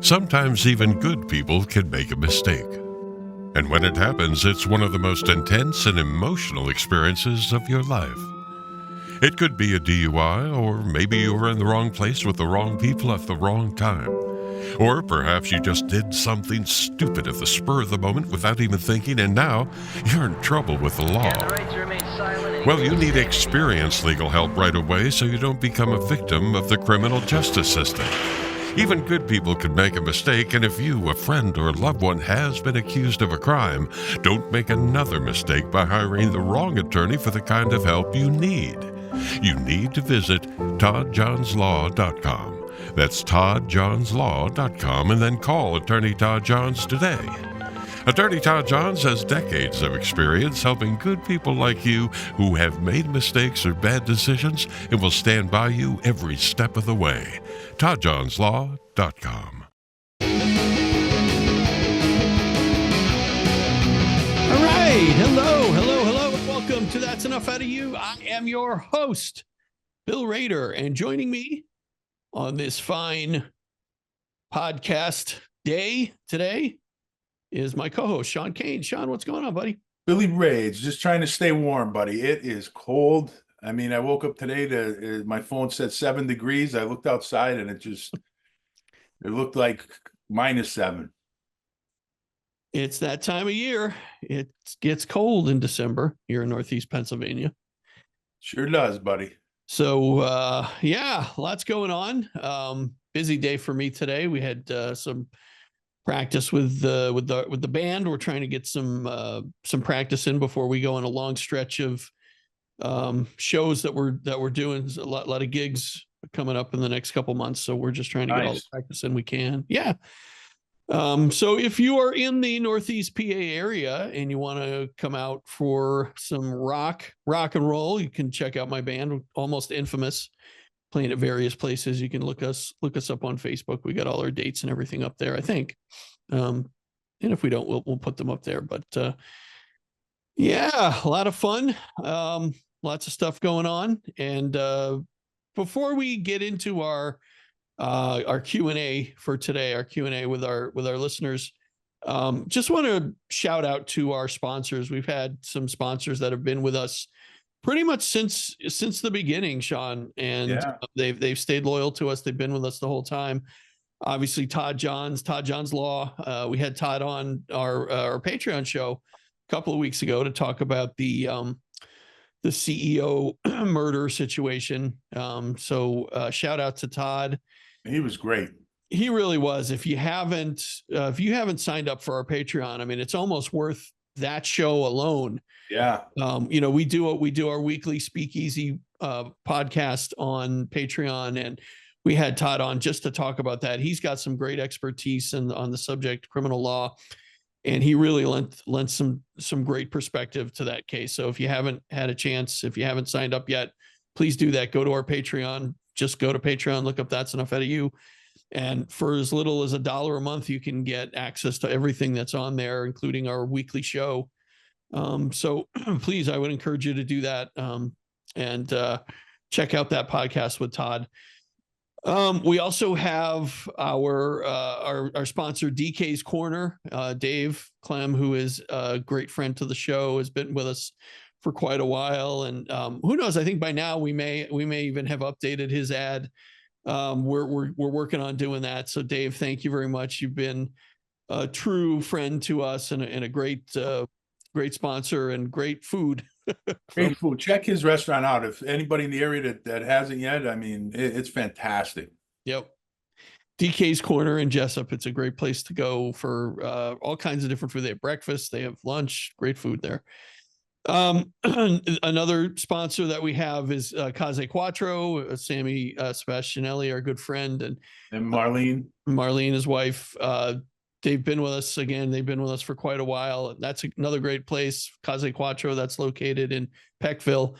Sometimes even good people can make a mistake. And when it happens, it's one of the most intense and emotional experiences of your life. It could be a DUI, or maybe you were in the wrong place with the wrong people at the wrong time. Or perhaps you just did something stupid at the spur of the moment without even thinking, and now you're in trouble with the law. Well, you need experienced legal help right away so you don't become a victim of the criminal justice system. Even good people can make a mistake, and if you, a friend, or a loved one has been accused of a crime, don't make another mistake by hiring the wrong attorney for the kind of help you need. You need to visit toddjohnslaw.com. That's toddjohnslaw.com, and then call Attorney Todd Johns today. Attorney Todd Johns has decades of experience helping good people like you who have made mistakes or bad decisions and will stand by you every step of the way. toddjohnslaw.com. All right. Hello, and welcome to That's Enough Out of You. I am your host, Bill Rader, and joining me on this fine podcast day today is my co-host, Sean Kane. Sean, what's going on, buddy? Billy Rage, just trying to stay warm, buddy. It is cold. I mean, I woke up today to my phone said 7 degrees. I looked outside and it looked like -7. It's that time of year. It gets cold in December here in Northeast Pennsylvania. Sure does, buddy. So, yeah, lots going on. Busy day for me today. We had some practice with the band. We're trying to get some practice in before we go on a long stretch of shows that we're doing. There's a lot of gigs coming up in the next couple months, so we're just trying to get all the practice in we can. Yeah. So if you are in the Northeast PA area and you want to come out for some rock and roll, you can check out my band, Almost Infamous, playing at various places. You can look us up on Facebook. We got all our dates and everything up there, I think. And if we don't, we'll put them up there. But yeah, a lot of fun. Lots of stuff going on. And before we get into our Q&A for today, our Q&A with our listeners, just want to shout out to our sponsors. We've had some sponsors that have been with us pretty much since the beginning, Sean, and they've stayed loyal to us. They've been with us the whole time. Obviously, Todd Johns Law. We had Todd on our Patreon show a couple of weeks ago to talk about the CEO murder situation. So shout out to Todd. He was great. He really was. If you haven't signed up for our Patreon, I mean, it's almost worth that show alone. Yeah. We do our weekly speakeasy podcast on Patreon, and we had Todd on just to talk about that. He's got some great expertise on the subject, criminal law, and he really lent some great perspective to that case. So if you haven't had a chance, if you haven't signed up yet, please do that. Go to our Patreon. Just go to Patreon, look up That's Enough Out of You. And for as little as $1 a month, you can get access to everything that's on there, including our weekly show. So please, I would encourage you to do that and check out that podcast with Todd. We also have our sponsor, DK's Corner. Dave Clem, who is a great friend to the show, has been with us for quite a while, and who knows? I think by now we may even have updated his ad. We're working on doing that. So Dave, thank you very much. You've been a true friend to us and a great sponsor and great food. Great food. Check his restaurant out. If anybody in the area that hasn't yet, I mean, it's fantastic. Yep. DK's Corner in Jessup. It's a great place to go for all kinds of different food. They have breakfast, they have lunch, great food there. Another sponsor that we have is Case Quattro, Sammy Sebastianelli, our good friend, and Marylin, his wife. They've been with us again. They've been with us for quite a while. That's another great place, Case Quattro. That's located in Peckville.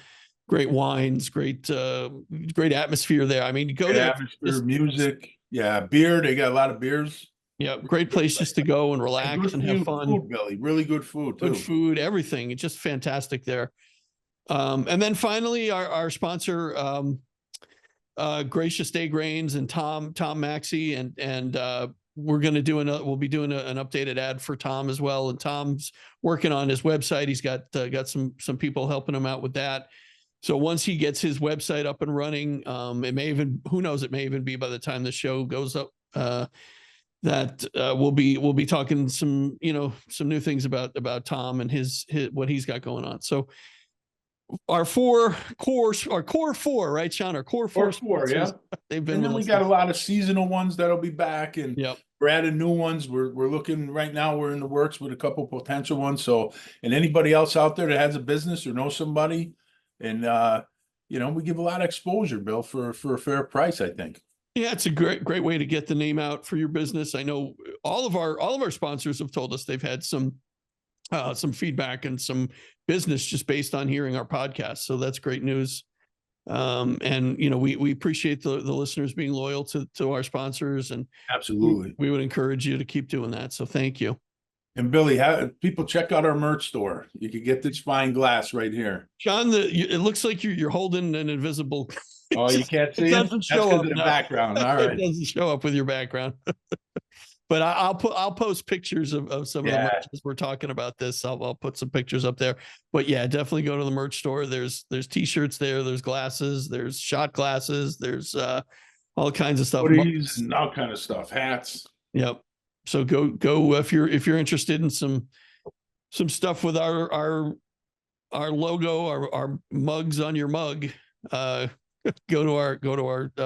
Great wines, great atmosphere there. I mean, you go there. Atmosphere, music, beer. They got a lot of beers. Yeah, great place just to go and relax and have fun. Food, Billy. Really good food too. Good food, everything. It's just fantastic there. And then finally, our sponsor, Gracious Day Grains, and Tom Maxey and we're going to we'll be doing an updated ad for Tom as well. And Tom's working on his website. He's got some people helping him out with that. So once he gets his website up and running, it may even, who knows, it may even be by the time the show goes up, that we'll be talking some new things about Tom and his what he's got going on. So our core four, right, Sean? Our core four, yeah. They've been. And then we got a lot of seasonal ones that'll be back, and we're adding new ones. We're looking right now. We're in the works with a couple potential ones. So, and anybody else out there that has a business or knows somebody, and we give a lot of exposure, Bill, for a fair price, I think. Yeah, it's a great way to get the name out for your business. I know all of our sponsors have told us they've had some feedback and some business just based on hearing our podcast. So that's great news. And we appreciate the listeners being loyal to our sponsors, and absolutely we would encourage you to keep doing that. So thank you. And Billy, people check out our merch store. You can get this fine glass right here. Sean, it looks like you're holding an invisible. Oh, you can't see it? Doesn't show up in the background. All right. It doesn't show up with your background. But I'll post pictures of some of the merch as we're talking about this. I'll put some pictures up there. But yeah, definitely go to the merch store. There's t-shirts there. There's glasses. There's shot glasses. There's all kinds of stuff. Hoodies and all kind of stuff. Hats. Yep. So go if you're interested in some stuff with our logo, our mugs on your mug. Go to our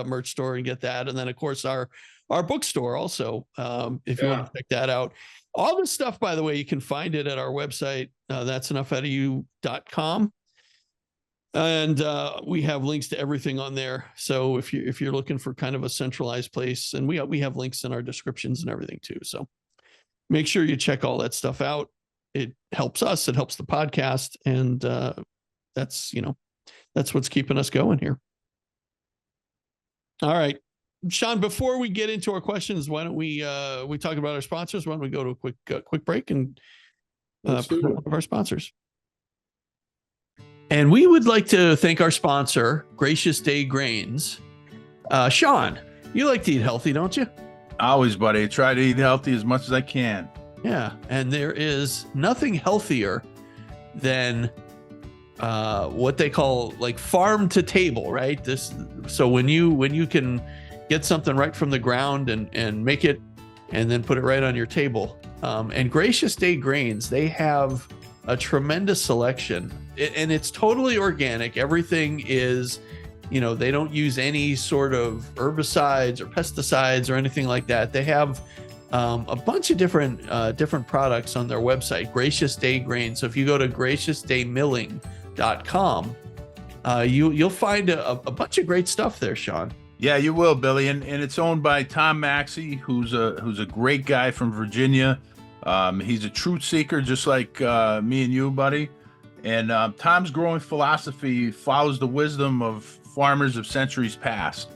merch store and get that. And then of course our bookstore also, if you want to check that out. All this stuff, by the way, you can find it at our website. That's enoughoutofyou.com. And we have links to everything on there. So if you're looking for kind of a centralized place, and we have links in our descriptions and everything too. So make sure you check all that stuff out. It helps us, it helps the podcast. And that's what's keeping us going here. All right, Sean, before we get into our questions, why don't we talk about our sponsors? Why don't we go to a quick break and one of our sponsors? And we would like to thank our sponsor, Gracious Day Grains. Sean, you like to eat healthy, don't you? Always, buddy. I try to eat healthy as much as I can. Yeah, and there is nothing healthier than what they call like farm to table, right? So when you can get something right from the ground and make it and then put it right on your table. And Gracious Day Grains, they have a tremendous selection, and it's totally organic. Everything is, they don't use any sort of herbicides or pesticides or anything like that. They have a bunch of different products on their website, Gracious Day Grains. So if you go to graciousdaymilling.com, you'll find a bunch of great stuff there, Sean. Yeah, you will, Billy, and it's owned by Tom Maxey, who's a great guy from Virginia. He's a truth seeker, just like me and you, buddy. And Tom's growing philosophy follows the wisdom of farmers of centuries past.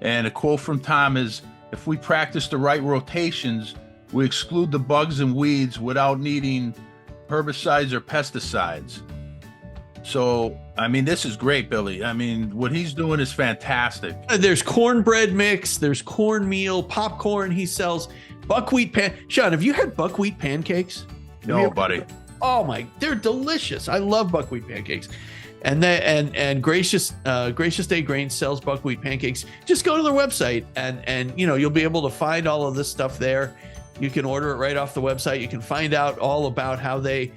And a quote from Tom is, "If we practice the right rotations, we exclude the bugs and weeds without needing herbicides or pesticides." So, I mean, this is great, Billy. I mean, what he's doing is fantastic. There's cornbread mix, there's cornmeal, popcorn he sells, buckwheat Sean, have you had buckwheat pancakes? No, buddy. Oh my, they're delicious. I love buckwheat pancakes. And Gracious Day Grains sells buckwheat pancakes. Just go to their website and you'll be able to find all of this stuff there. You can order it right off the website. You can find out all about how they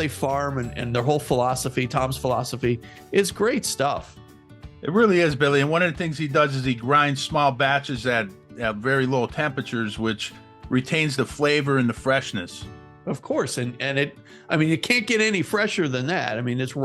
farm and their whole philosophy. Tom's philosophy is great stuff. It really is, Billy. And one of the things he does is he grinds small batches at very low temperatures, which retains the flavor and the freshness. Of course. And it can't get any fresher than that. I mean, it's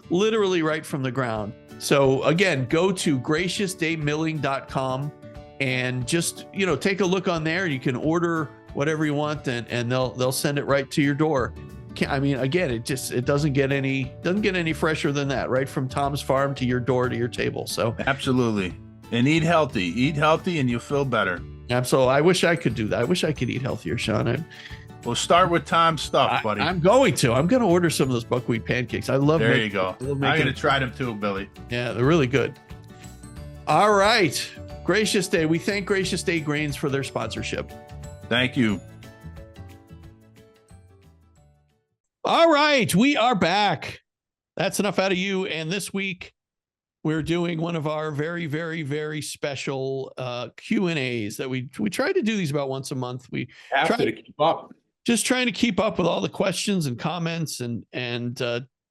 literally right from the ground. So again, go to graciousdaymilling.com and just, take a look on there. You can order whatever you want and they'll send it right to your door. Again, it doesn't get any fresher than that, right from Tom's farm to your door to your table. So absolutely. And eat healthy and you'll feel better. Absolutely. I wish I could do that. I wish I could eat healthier, Sean. Well, start with Tom's stuff, buddy. I'm going to order some of those buckwheat pancakes. I love There you go. I'm going to try them too, Billy. Yeah, they're really good. All right. Gracious Day. We thank Gracious Day Grains for their sponsorship. Thank you. All right, we are back. That's enough out of you. And this week, we're doing one of our very, very, very special Q&As that we try to do these about once a month. We Have try to keep up. Just trying to keep up with all the questions and comments and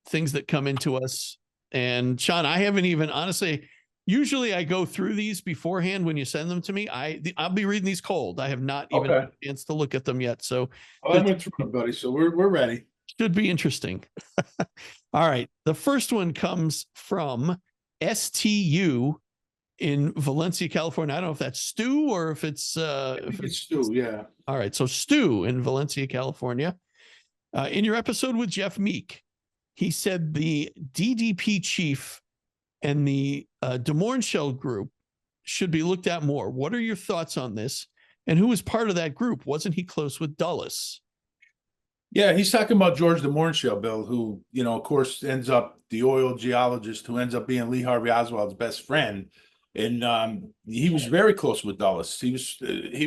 things that come into us. And Sean, I haven't even, honestly, usually I go through these beforehand when you send them to me. I'll be reading these cold. I have not even had a chance to look at them yet. So I went through them, buddy. So we're ready. Should be interesting. All right. The first one comes from STU in Valencia, California. I don't know if that's Stu or if it's Stu, yeah. All right. So Stu in Valencia, California. In your episode with Jeff Meek, he said the DDP chief and the Des Moines Shell group should be looked at more. What are your thoughts on this? And who was part of that group? Wasn't he close with Dulles? Yeah, he's talking about George the Mornshell, Bill, who, of course, ends up the oil geologist who ends up being Lee Harvey Oswald's best friend. And he was very close with Dulles. He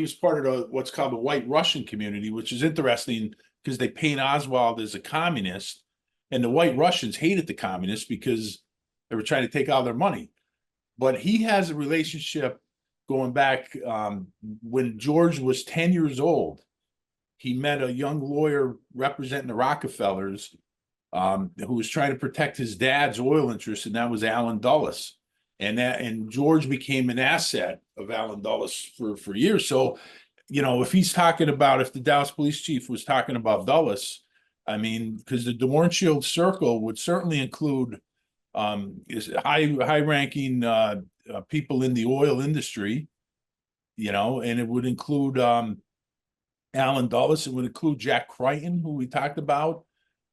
was part of what's called the White Russian community, which is interesting because they paint Oswald as a communist, and the White Russians hated the communists because they were trying to take all their money. But he has a relationship going back when George was 10 years old. He met a young lawyer representing the Rockefellers who was trying to protect his dad's oil interests, and that was Allen Dulles. And George became an asset of Allen Dulles for years. So, if he's talking about, if the Dallas police chief was talking about Dulles, I mean, because the Des Moines Shield Circle would certainly include is high-ranking people in the oil industry, and it would include Allen Dulles. It would include Jack Crichton, who we talked about,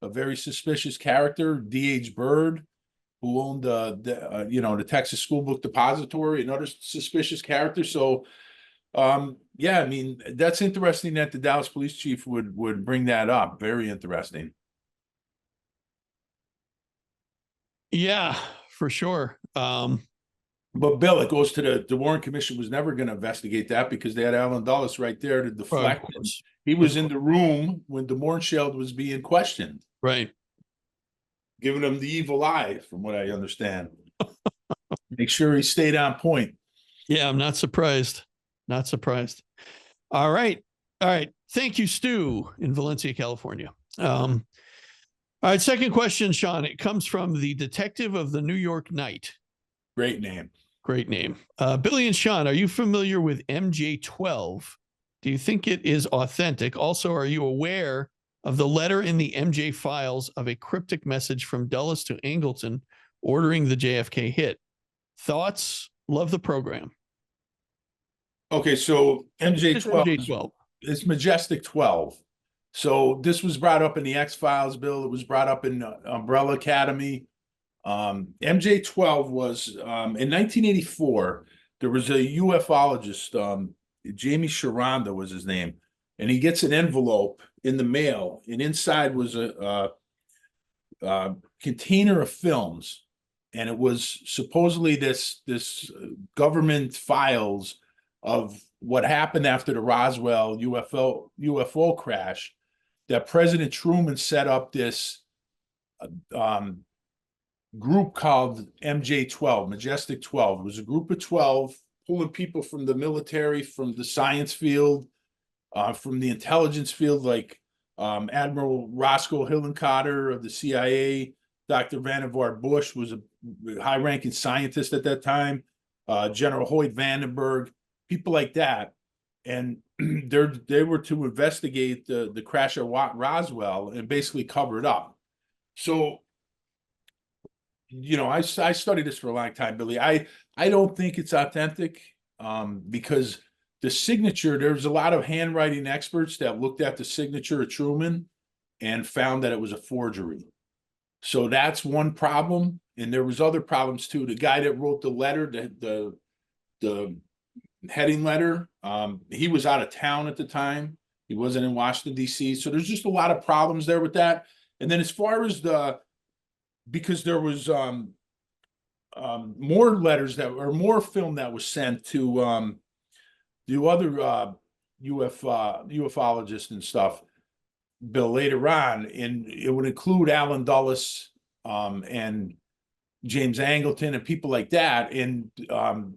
a very suspicious character. D.H. Byrd, who owned the Texas School Book Depository, another suspicious character. So, yeah, I mean, that's interesting that the Dallas police chief would bring that up. Very interesting. Yeah, for sure. But Bill, it goes to the Warren Commission was never going to investigate that because they had Allen Dulles right there to deflect. He was in the room when Des Moines Shell was being questioned. Right. Giving him the evil eye, from what I understand. Make sure he stayed on point. Yeah, I'm not surprised. Not surprised. All right. Thank you, Stu in Valencia, California. All right. Second question, Sean. It comes from the Detective of the New York Night. Great name. Great name. Billy and Sean, are you familiar with MJ-12? Do you think it is authentic? Also, are you aware of the letter in the MJ files of a cryptic message from Dulles to Angleton ordering the JFK hit? Thoughts? Love the program. Okay, so MJ-12, MJ-12. It's Majestic 12. So this was brought up in the X-Files, Bill. It was brought up in Umbrella Academy. MJ-12 was in 1984. There was a ufologist, Jamie Sharonda was his name, and he gets an envelope in the mail, and inside was a container of films, and it was supposedly this government files of what happened after the Roswell UFO crash. That President Truman set up this group called MJ-12, Majestic 12. It was a group of 12 pulling people from the military, from the science field, from the intelligence field, like Admiral Roscoe Hillenkotter of the CIA. Dr. Vannevar Bush was a high-ranking scientist at that time. General Hoyt Vandenberg, people like that. And they were to investigate the crash at Roswell and basically cover it up. So, I studied this for a long time, Billy. I don't think it's authentic because the signature, there's a lot of handwriting experts that looked at the signature of Truman and found that it was a forgery. So that's one problem. And there was other problems too. The guy that wrote the letter, the heading letter, he was out of town at the time. He wasn't in Washington, D.C. So there's just a lot of problems there with that. And then as far as because there was more letters more film that was sent to other ufologists and stuff, Bill, later on, and it would include Alan Dulles, and James Angleton and people like that, and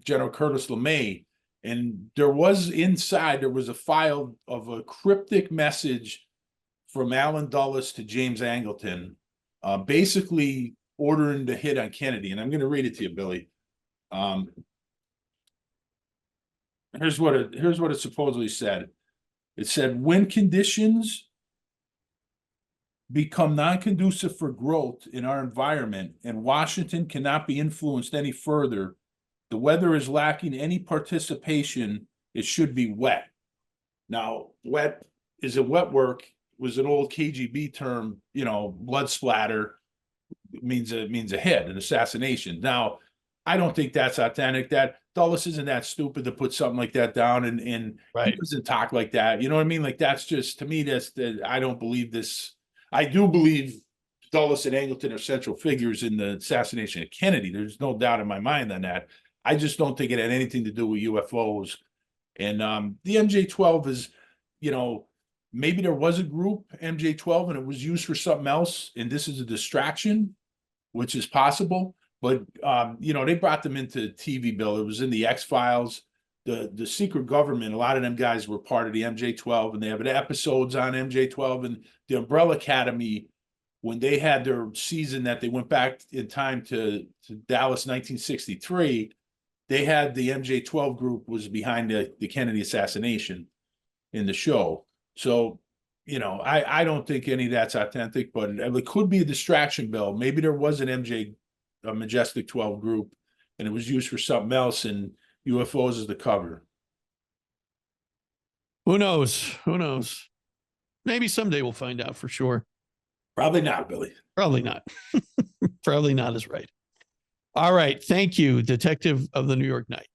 General Curtis LeMay. And there was a file of a cryptic message from Alan Dulles to James Angleton, basically ordering the hit on Kennedy. And I'm going to read it to you, Billy. Here's what it supposedly said. It said, when conditions become non-conducive for growth in our environment and Washington cannot be influenced any further, the weather is lacking any participation, it should be wet. Now, wet is a wet work, was an old KGB term, blood splatter means a hit, an assassination. Now, I don't think that's authentic. That Dulles isn't that stupid to put something like that down, and Right. He doesn't talk like that. You know what I mean? Like, that's just, to me, I don't believe this. I do believe Dulles and Angleton are central figures in the assassination of Kennedy. There's no doubt in my mind on that. I just don't think it had anything to do with UFOs. And the MJ-12 is, maybe there was a group, MJ-12, and it was used for something else, and this is a distraction, which is possible. But, they brought them into TV, Bill. It was in the X-Files. The secret government, a lot of them guys were part of the MJ-12, and they have episodes on MJ-12. And the Umbrella Academy, when they had their season that they went back in time to Dallas 1963, they had the MJ-12 group was behind the Kennedy assassination in the show. So, I don't think any of that's authentic, but it could be a distraction, Bill. Maybe there was a Majestic 12 group, and it was used for something else, and UFOs is the cover. Who knows? Maybe someday we'll find out for sure. Probably not, Billy. Probably not. Probably not is right. All right. Thank you, Detective of the New York Night.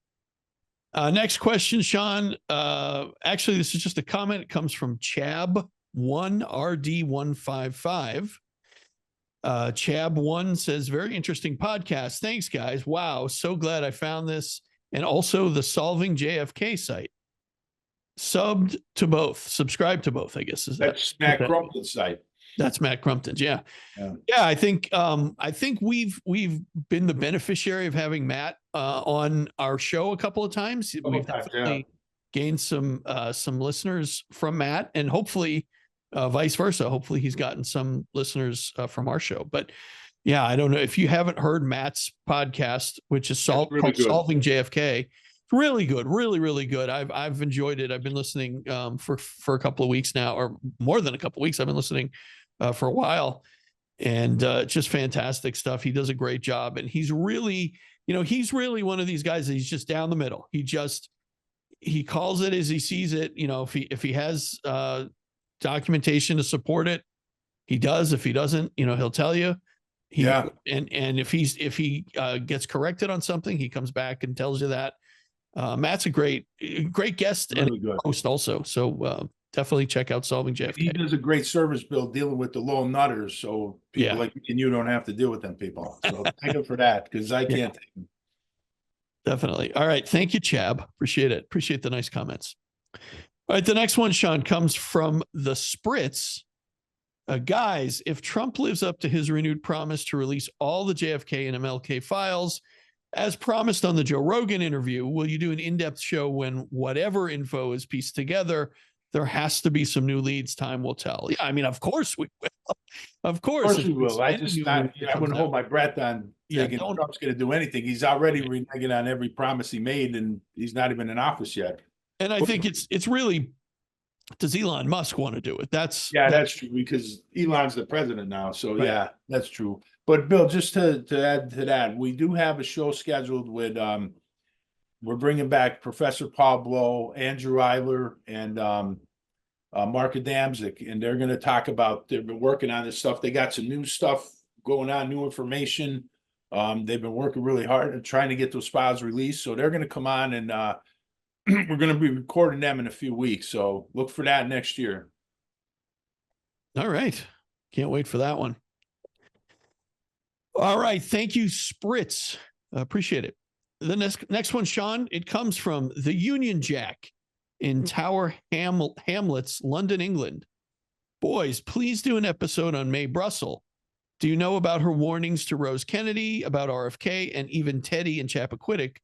Next question, Sean. Actually, this is just a comment. It comes from Chab1RD155. Chab1 says, very interesting podcast. Thanks, guys. Wow. So glad I found this. And also the Solving JFK site. Subscribe to both, I guess. That's Matt Crumpton's site. That's Matt Crumpton's. Yeah. I think we've been the beneficiary of having Matt on our show a couple of times. We've definitely gained some listeners from Matt, and hopefully vice versa. Hopefully he's gotten some listeners from our show. But yeah, I don't know if you haven't heard Matt's podcast, which is called Solving JFK. It's really good, really, really good. I've enjoyed it. I've been listening for a couple of weeks now, or more than a couple of weeks. I've been listening for a while, and just fantastic stuff. He does a great job, and he's really one of these guys that he's just down the middle. He calls it as he sees it. If he has documentation to support it, he does. If he doesn't, he'll tell you. And if he gets corrected on something, he comes back and tells you that. Matt's a great guest and host also. So definitely check out Solving JFK. He does a great service, Bill, dealing with the low nutters. So people like me and you don't have to deal with them people. So thank him for that, because I can't take them. Definitely. All right. Thank you, Chab. Appreciate it. Appreciate the nice comments. All right. The next one, Sean, comes from the Spritz. Guys, if Trump lives up to his renewed promise to release all the JFK and MLK files, as promised on the Joe Rogan interview, will you do an in-depth show when whatever info is pieced together? There has to be some new leads. Time will tell. Yeah, I mean, of course we will. Of course we will. I wouldn't hold my breath on thinking Trump's going to do anything. He's already reneging on every promise he made, and he's not even in office yet. And I think it's really, does Elon Musk want to do it? That's true, because Elon's the president now. So yeah, that's true. But Bill, just to add to that, we do have a show scheduled with we're bringing back Professor Paul Blow, Andrew Eiler, and Mark Adamczyk, and they're going to talk about, they've been working on this stuff. They got some new stuff going on, new information. They've been working really hard and trying to get those files released. So they're going to come on, and we're going to be recording them in a few weeks. So look for that next year. All right. Can't wait for that one. All right. Thank you, Spritz. Appreciate it. The next one, Sean, it comes from the Union Jack. in Tower Hamlets, London, England. Boys, please do an episode on Mae Brussel. Do you know about her warnings to Rose Kennedy, about RFK, and even Teddy and Chappaquiddick?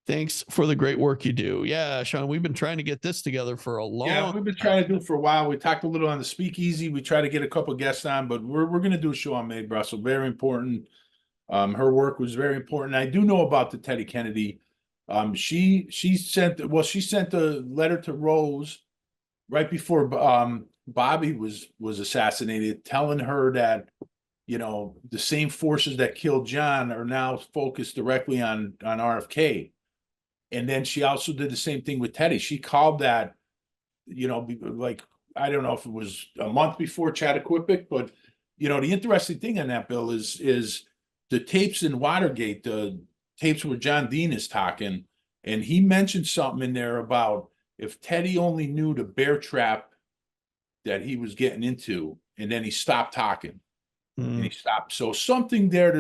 Thanks for the great work you do. Yeah, Sean, we've been trying to get this together for a long Yeah, we've been trying to do it for a while. We talked a little on the speakeasy. We try to get a couple of guests on, but we're going to do a show on Mae Brussel. Very important. Her work was very important. I do know about the Teddy Kennedy. She sent a letter to Rose right before Bobby was assassinated, telling her that, you know, the same forces that killed John are now focused directly on RFK. And then she also did the same thing with Teddy. She called that, you know, like, I don't know if it was a month before Chappaquiddick, but, you know, the interesting thing on that, Bill, is the tapes in Watergate, the tapes where John Dean is talking, and he mentioned something in there about if Teddy only knew the bear trap that he was getting into, and then he stopped talking. And he stopped. So there's something there.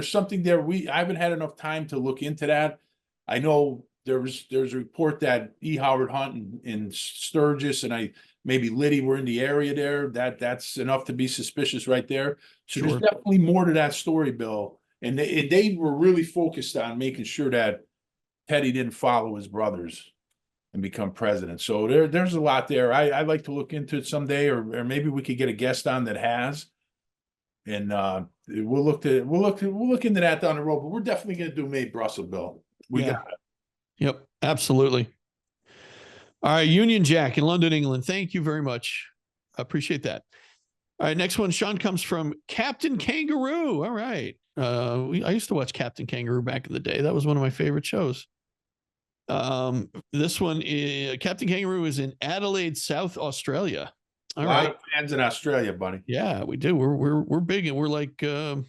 I haven't had enough time to look into that. I know there's a report that E. Howard Hunt and Sturgis and maybe Liddy were in the area there. That's enough to be suspicious right there. So Sure. There's definitely more to that story, Bill. And they were really focused on making sure that Teddy didn't follow his brothers and become president. So there's a lot there. I'd like to look into it someday, or maybe we could get a guest on that has. And we'll look into that down the road. But we're definitely going to do Mae Brussel, Bill. We got it. Yep, absolutely. All right, Union Jack in London, England. Thank you very much. I appreciate that. All right, next one, Sean, comes from Captain Kangaroo. All right. I used to watch Captain Kangaroo back in the day. That was one of my favorite shows. This one is Captain Kangaroo is in Adelaide, South Australia. All right. A lot of fans in Australia, buddy. Yeah, we do. We're big, and we're like who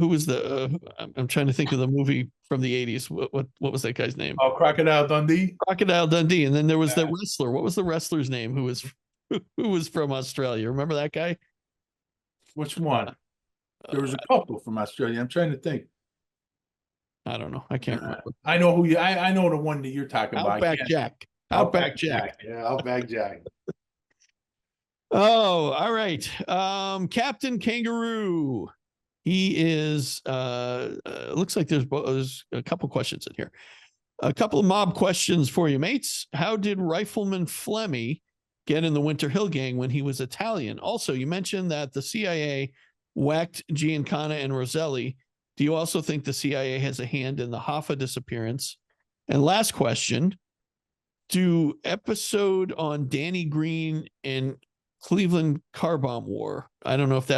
was the I'm trying to think of the movie from the 80s. What was that guy's name? Oh, Crocodile Dundee. Crocodile Dundee. And then there was the wrestler. What was the wrestler's name who was from Australia? Remember that guy? Which one? There was a couple from Australia. I'm trying to think. I don't know. I can't remember. I know who I know the one that you're talking about. Outback Jack. Outback Jack. Yeah, Outback Jack. Oh, all right. Captain Kangaroo. He is looks like there's a couple questions in here. A couple of mob questions for you, mates. How did Rifleman Flemmi get in the Winter Hill gang when he was Italian? Also, you mentioned that the CIA whacked Giancana and Roselli. Do you also think the CIA has a hand in the Hoffa disappearance? And last question, do episode on Danny Green and Cleveland car bomb war. I don't know if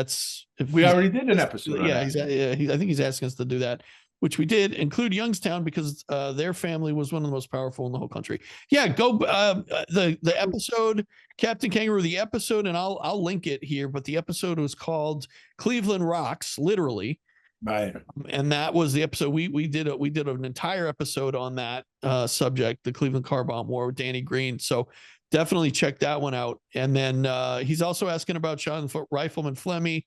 we already did an episode. Yeah, I think he's asking us to do that, which we did. Include Youngstown because their family was one of the most powerful in the whole country. Yeah, go the episode, Captain Kangaroo, the episode, and I'll link it here. But the episode was called Cleveland Rocks, literally. Right. And that was the episode we did an entire episode on that subject, the Cleveland car bomb war with Danny Green. So definitely check that one out. And then he's also asking about Sean Rifleman Flemmi,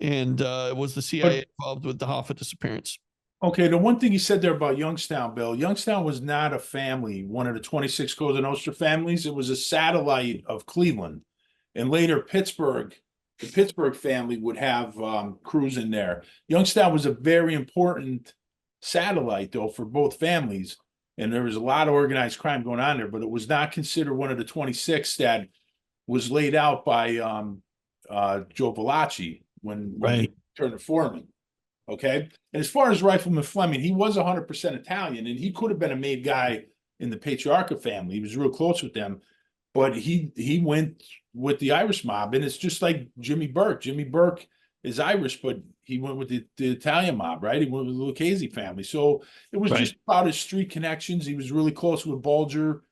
and was the CIA involved with the Hoffa disappearance? Okay, the one thing he said there about Youngstown, Bill, Youngstown was not a family, one of the 26 Cosa Nostra families. It was a satellite of Cleveland. And later Pittsburgh, the Pittsburgh family would have crews in there. Youngstown was a very important satellite, though, for both families. And there was a lot of organized crime going on there, but it was not considered one of the 26 that was laid out by Joe Valachi when he turned to foreman. Okay. And as far as Rifleman Flemmi, he was 100% Italian, and he could have been a made guy in the Patriarca family. He was real close with them, but he went with the Irish mob. And it's just like Jimmy Burke. Jimmy Burke is Irish, but he went with the Italian mob, right? He went with the Lucchese family. So it was just about his street connections. He was really close with Bulger.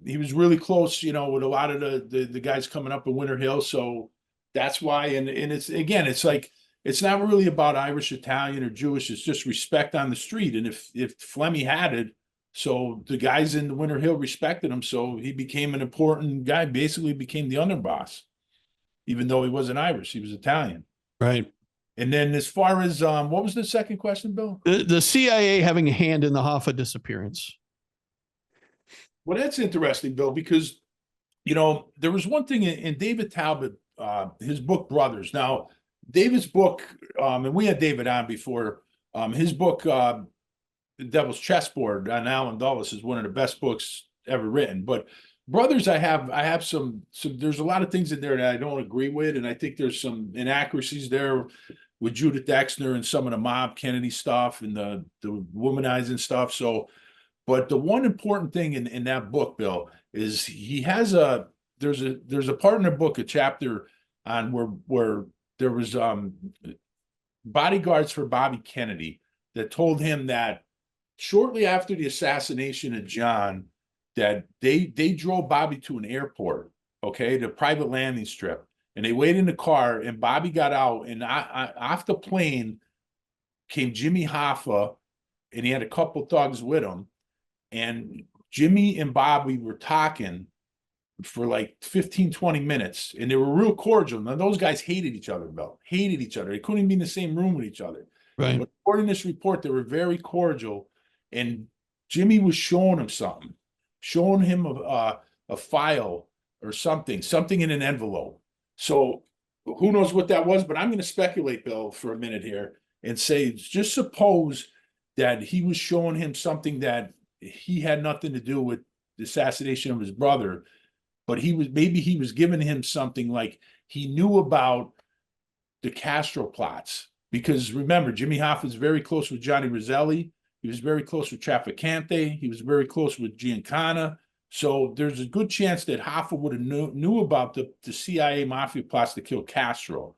He was really close, with a lot of the guys coming up in Winter Hill. So that's why, and it's, again, it's like, it's not really about Irish, Italian, or Jewish. It's just respect on the street. And if Flemmi had it, so the guys in the Winter Hill respected him. So he became an important guy, basically became the underboss, even though he wasn't Irish, he was Italian. Right. And then as far as, what was the second question, Bill? The CIA having a hand in the Hoffa disappearance. Well, that's interesting, Bill, because there was one thing in David Talbot, his book Brothers. Now, David's book, and we had David on before. His book, The Devil's Chessboard on Alan Dulles, is one of the best books ever written. But Brothers, I have some. There's a lot of things in there that I don't agree with, and I think there's some inaccuracies there with Judith Exner and some of the mob Kennedy stuff and the womanizing stuff. So. But the one important thing in that book, Bill, is he has there's a part in the book, a chapter on where there was bodyguards for Bobby Kennedy that told him that shortly after the assassination of John, that they drove Bobby to an airport, okay, the private landing strip, and they waited in the car, and Bobby got out, and off the plane came Jimmy Hoffa, and he had a couple thugs with him. And Jimmy and Bobby were talking for like 15, 20 minutes, and they were real cordial. Now, those guys hated each other, Bill. Hated each other. They couldn't even be in the same room with each other. Right. But according to this report, they were very cordial. And Jimmy was showing him something, showing him a file or something in an envelope. So who knows what that was, but I'm going to speculate, Bill, for a minute here and say, just suppose that he was showing him something that he had nothing to do with the assassination of his brother, but he was giving him something like he knew about the Castro plots. Because remember, Jimmy Hoffa is very close with Johnny Roselli. He was very close with Trafficante. He was very close with Giancana. So there's a good chance that Hoffa would have knew about the CIA mafia plots to kill Castro.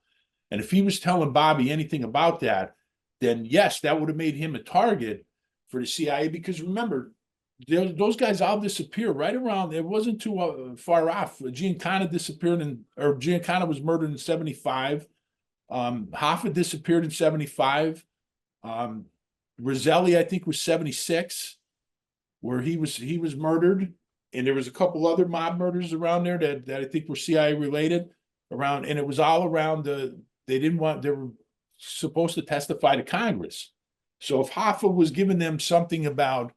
And if he was telling Bobby anything about that, then yes, that would have made him a target for the CIA, because remember, those guys all disappeared right around. It wasn't too far off. Giancana disappeared Giancana was murdered in 75. Hoffa disappeared in 75. Roselli, I think, was 76, where he was murdered, and there was a couple other mob murders around there that I think were CIA related around, and it was all around they were supposed to testify to Congress. So if Hoffa was giving them something about,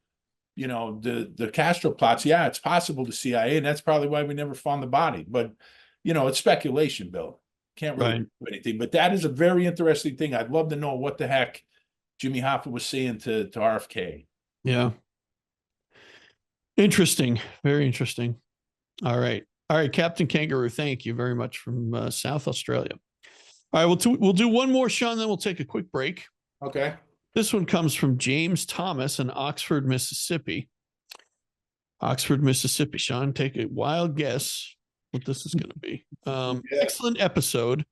the Castro plots, yeah, it's possible the CIA, and that's probably why we never found the body. But, it's speculation, Bill. Can't really do anything. But that is a very interesting thing. I'd love to know what the heck Jimmy Hoffa was saying to RFK. Yeah. Interesting. Very interesting. All right. Captain Kangaroo, thank you very much from South Australia. All right, we'll do one more, Sean, then we'll take a quick break. Okay. This one comes from James Thomas in Oxford, Mississippi. Oxford, Mississippi. Sean, take a wild guess what this is going to be. Excellent episode.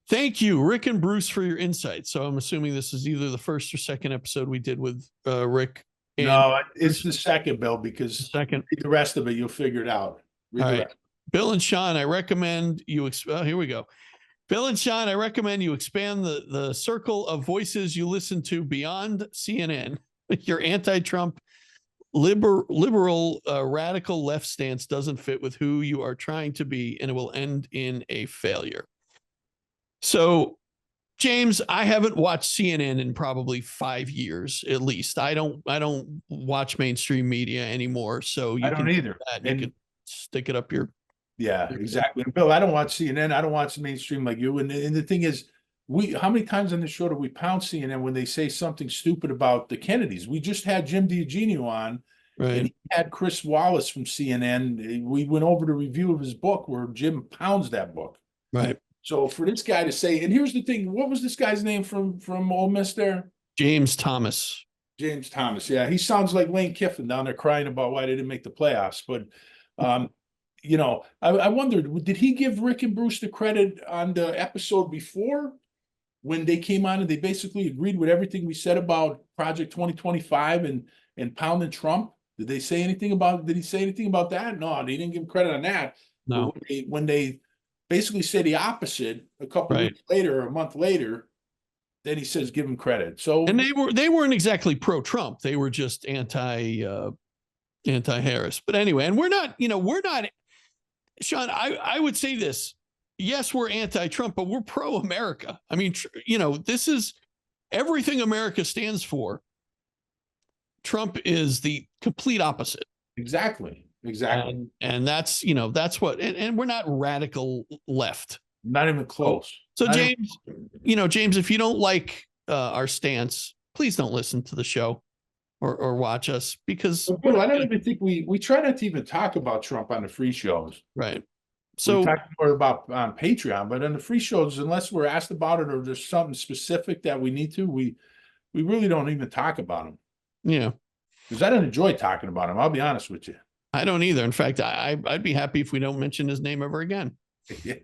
Thank you, Rick and Bruce, for your insights. So I'm assuming this is either the first or second episode we did with Rick. No, it's the second, Bill, because second. The rest of it, you'll figure it out. All right. Bill and Sean, I recommend you. Here we go. Bill and Sean, I recommend you expand the circle of voices you listen to beyond CNN. Your anti-Trump, liberal, radical left stance doesn't fit with who you are trying to be, and it will end in a failure. So, James, I haven't watched CNN in probably 5 years at least. I don't watch mainstream media anymore. So I don't either. You can stick it up your. Yeah, exactly. And Bill, I don't watch CNN. I don't watch mainstream like you. And the thing is, how many times on the show do we pound CNN when they say something stupid about the Kennedys? We just had Jim D'Eugenio on, right, and he had Chris Wallace from CNN. We went over the review of his book where Jim pounds that book. Right. So for this guy to say, and here's the thing, what was this guy's name from Ole Miss there? James Thomas. James Thomas. Yeah, he sounds like Lane Kiffin down there crying about why they didn't make the playoffs. But I wondered, did he give Rick and Bruce the credit on the episode before when they came on and they basically agreed with everything we said about Project 2025 and pounding Trump? Did he say anything about that? No, they didn't give him credit on that. No. When they basically say the opposite a couple weeks later or a month later, then he says give him credit. So, and they weren't exactly pro-Trump. They were just anti-Harris. But anyway, and we're not, Sean, I would say this. Yes, we're anti-Trump, but we're pro-America. I mean, this is everything America stands for. Trump is the complete opposite. Exactly. Exactly. And that's, that's what, and we're not radical left. Not even close. So Not James, James, if you don't like our stance, please don't listen to the show or watch us, because Bill, I don't even think we try not to even talk about Trump on the free shows. right. We So talk more about on Patreon, but on the free shows, unless we're asked about it or there's something specific that we need to, we really don't even talk about him. yeah, Because I don't enjoy talking about him. I'll be honest with you. I don't either. In fact, I'd be happy if we don't mention his name ever again. Yeah.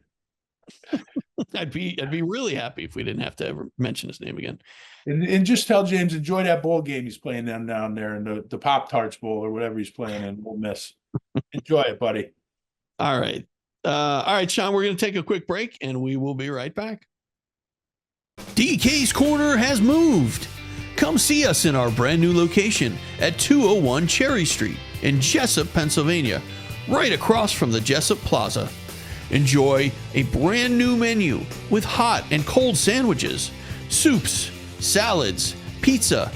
I'd be really happy if we didn't have to ever mention his name again. And just tell James, enjoy that bowl game he's playing down there in the Pop-Tarts Bowl or whatever he's playing in. We'll miss. Enjoy it, buddy. All right. All right, Sean, we're going to take a quick break and we will be right back. DK's Corner has moved. Come see us in our brand new location at 201 Cherry Street in Jessup, Pennsylvania, right across from the Jessup Plaza. Enjoy a brand new menu with hot and cold sandwiches, soups, salads, pizza,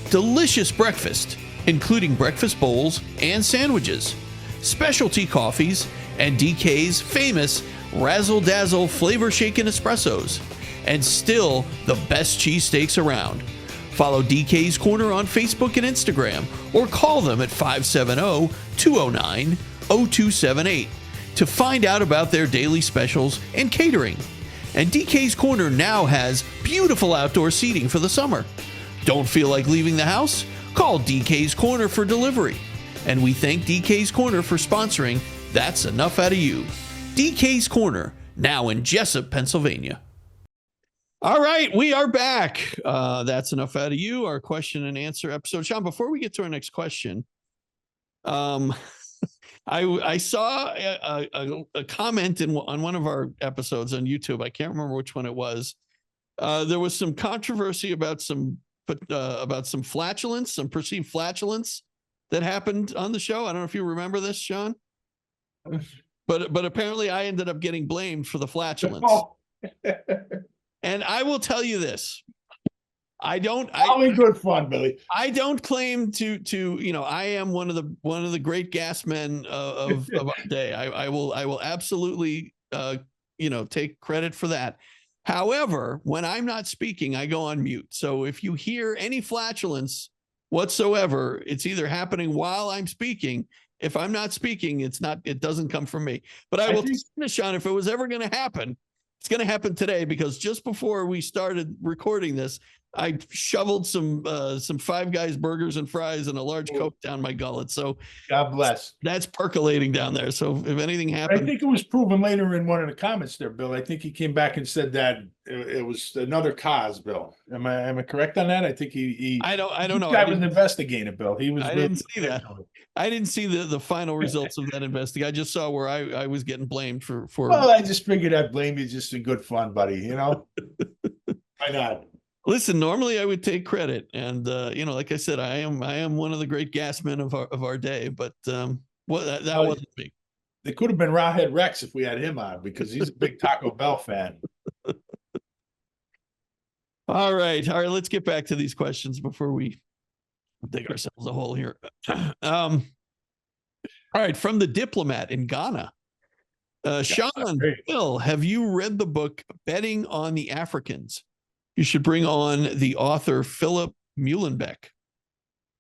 delicious breakfast, including breakfast bowls and sandwiches, specialty coffees, and DK's famous Razzle Dazzle flavor shaken espressos, and still the best cheesesteaks around. Follow DK's Corner on Facebook and Instagram, or call them at 570-209-0278 to find out about their daily specials and catering. And DK's Corner now has beautiful outdoor seating for the summer. Don't feel like leaving the house? Call DK's Corner for delivery. And we thank DK's Corner for sponsoring That's Enough Out of You. DK's Corner, now in Jessup, Pennsylvania. All right, we are back. That's Enough Out of You, our question and answer episode. Sean, before we get to our next question, I saw a comment on one of our episodes on YouTube. I can't remember which one it was. There was some controversy about some flatulence, some perceived flatulence that happened on the show. I don't know if you remember this, Sean, but apparently I ended up getting blamed for the flatulence. And I will tell you this. Only good fun, Billy. I don't claim to I am one of the great gas men of our day. I will absolutely take credit for that. However, when I'm not speaking, I go on mute. So if you hear any flatulence whatsoever, it's either happening while I'm speaking. If I'm not speaking, it doesn't come from me. But I will finish on, if it was ever going to happen, it's going to happen today, because just before we started recording this, I shoveled some Five Guys burgers and fries and a large Coke down my gullet. So God bless. That's percolating down there. So if anything happened, I think it was proven later in one of the comments there, Bill. I think he came back and said that it was another cause, Bill. Am I correct on that? I think he I don't know. I was investigating, Bill. He was. I didn't see that. I didn't see the final results of that investigation. I just saw where I was getting blamed for. Well, I just figured I'd blame you just in good fun, buddy. You know, why not? Listen, normally I would take credit, and like I said, I am one of the great gas men of our day. But that wasn't me. It could have been RawHead Rex if we had him on, because he's a big Taco Bell fan. All right. Let's get back to these questions before we dig ourselves a hole here. All right, from the Diplomat in Ghana. Sean, Bill, have you read the book Betting on the Africans? You should bring on the author Philip Muhlenbeck.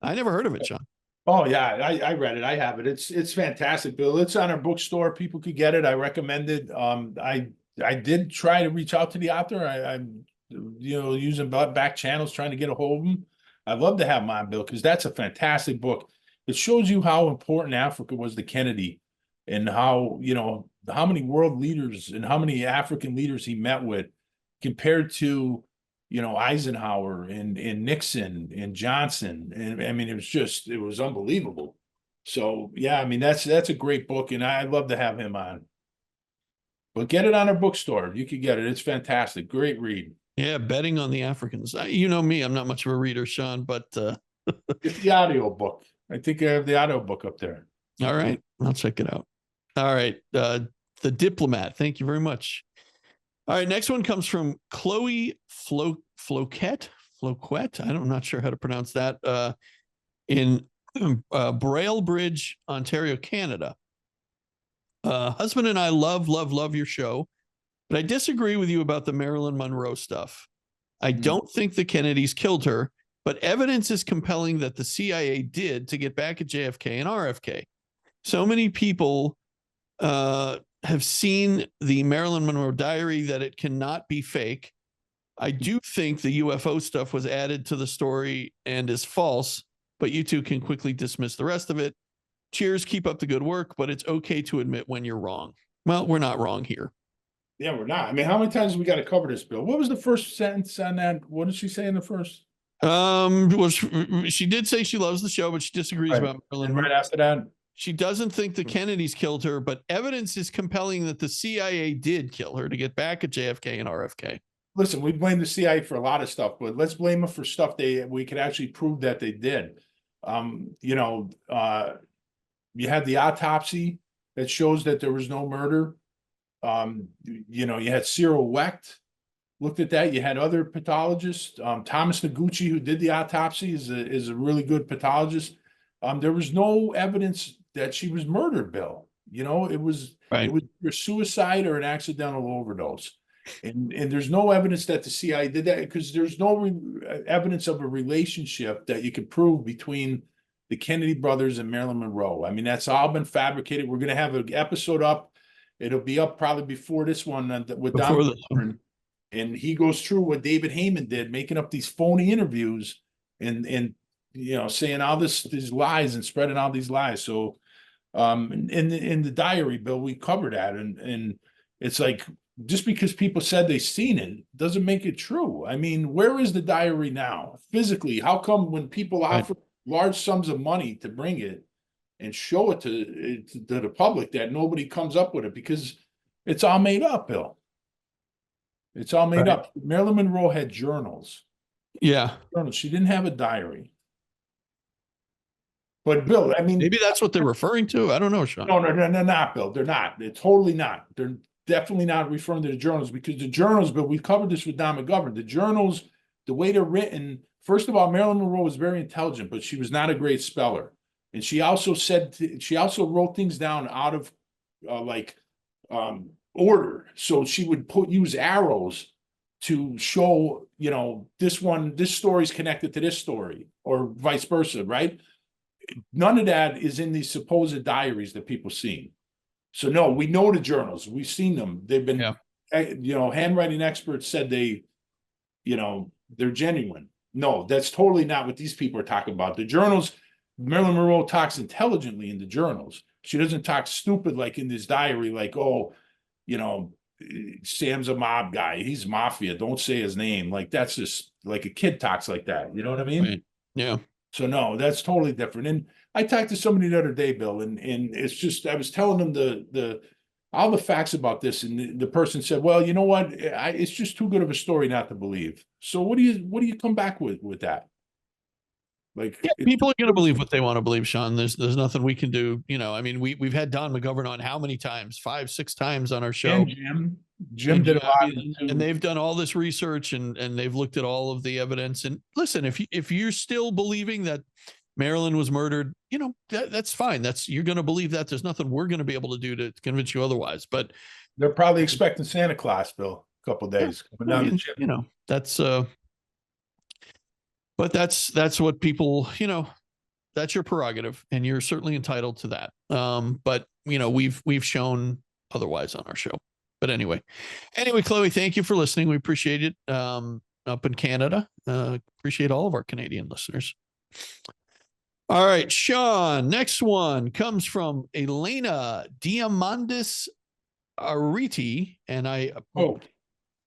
I never heard of it, Sean. Oh yeah, I read it. I have it. It's fantastic, Bill. It's on our bookstore. People could get it. I recommend it. I did try to reach out to the author. I'm using back channels trying to get a hold of him. I'd love to have him on, Bill, because that's a fantastic book. It shows you how important Africa was to Kennedy, and how many world leaders and how many African leaders he met with, compared to Eisenhower and Nixon and Johnson. And I mean, it was unbelievable. So yeah, I mean, that's a great book, and I'd love to have him on. But get it on our bookstore. You could get it. It's fantastic. Great read. Yeah, Betting on the Africans. You know me, I'm not much of a reader, Sean, but it's the audio book. I think I have the audio book up there. All right, I'll check it out. All right, the Diplomat. Thank you very much. All right, next one comes from Chloe Floquet. I'm not sure how to pronounce that. In Braille Bridge, Ontario, Canada. Husband and I love your show, but I disagree with you about the Marilyn Monroe stuff. I don't think the Kennedys killed her, but evidence is compelling that the CIA did to get back at JFK and RFK. So many people have seen the Marilyn Monroe diary that it cannot be fake. I do think the UFO stuff was added to the story and is false, but you two can quickly dismiss the rest of it. Cheers, keep up the good work, but it's okay to admit when you're wrong. Well, we're not wrong here. Yeah, we're not. I mean, how many times we got to cover this, Bill? What was the first sentence on that? What did she say in the first? Well, she did say she loves the show, but she disagrees about Marilyn. And right after that, she doesn't think the Kennedys killed her, but evidence is compelling that the CIA did kill her to get back at JFK and RFK. Listen, we blame the CIA for a lot of stuff, but let's blame them for stuff we could actually prove that they did. You had the autopsy that shows that there was no murder. You had Cyril Wecht looked at that. You had other pathologists. Thomas Noguchi, who did the autopsy, is a really good pathologist. There was no evidence that she was murdered, Bill. It was a suicide or an accidental overdose. And there's no evidence that the CIA did that because there's no evidence of a relationship that you could prove between the Kennedy brothers and Marilyn Monroe. I mean, that's all been fabricated. We're going to have an episode up. It'll be up probably before this one with Don. And he goes through what David Heyman did, making up these phony interviews and saying all these lies and spreading all these lies. So in the diary, Bill, we covered that. And it's like, just because people said they seen it doesn't make it true. I mean, where is the diary now? Physically, how come when people offer large sums of money to bring it and show it to the public that nobody comes up with it? Because it's all made up, Bill. It's all made up. Marilyn Monroe had journals. Yeah. She didn't have a diary. But Bill, I mean, maybe that's what they're referring to. I don't know, Sean. No, they're not, Bill. They're not. They're totally not. They're definitely not referring to the journals because the journals, but we covered this with Don McGovern. The journals, the way they're written, first of all, Marilyn Monroe was very intelligent, but she was not a great speller. And she also wrote things down out of order. So she would use arrows to show, this story's connected to this story or vice versa, right? None of that is in these supposed diaries that people seen. So no, we know the journals. We've seen them. They've been, handwriting experts said they're genuine. No, that's totally not what these people are talking about. The journals, Marilyn Monroe talks intelligently in the journals. She doesn't talk stupid like in this diary, like, Sam's a mob guy. He's mafia. Don't say his name. Like, that's just like a kid talks like that. You know what I mean? Right. Yeah. So no, that's totally different. And I talked to somebody the other day, Bill, and it's just, I was telling them all the facts about this, and the person said, well, you know what? It's just too good of a story not to believe. So what do you come back with that? Like, people are going to believe what they want to believe, Sean. There's nothing we can do. I mean, we've had Don McGovern on how many times? 5-6 times on our show. And Jim did a lot, and they've done all this research and they've looked at all of the evidence. And listen, if you're still believing that Marilyn was murdered, that's fine. You're going to believe that. There's nothing we're going to be able to do to convince you otherwise. But they're probably expecting Santa Claus, Bill, a couple of days. That's but that's what people, that's your prerogative, and you're certainly entitled to that. But we've shown otherwise on our show. But anyway, Chloe, thank you for listening. We appreciate it. Up in Canada, appreciate all of our Canadian listeners. All right, Sean, next one comes from Elena Diamandis Ariti, and I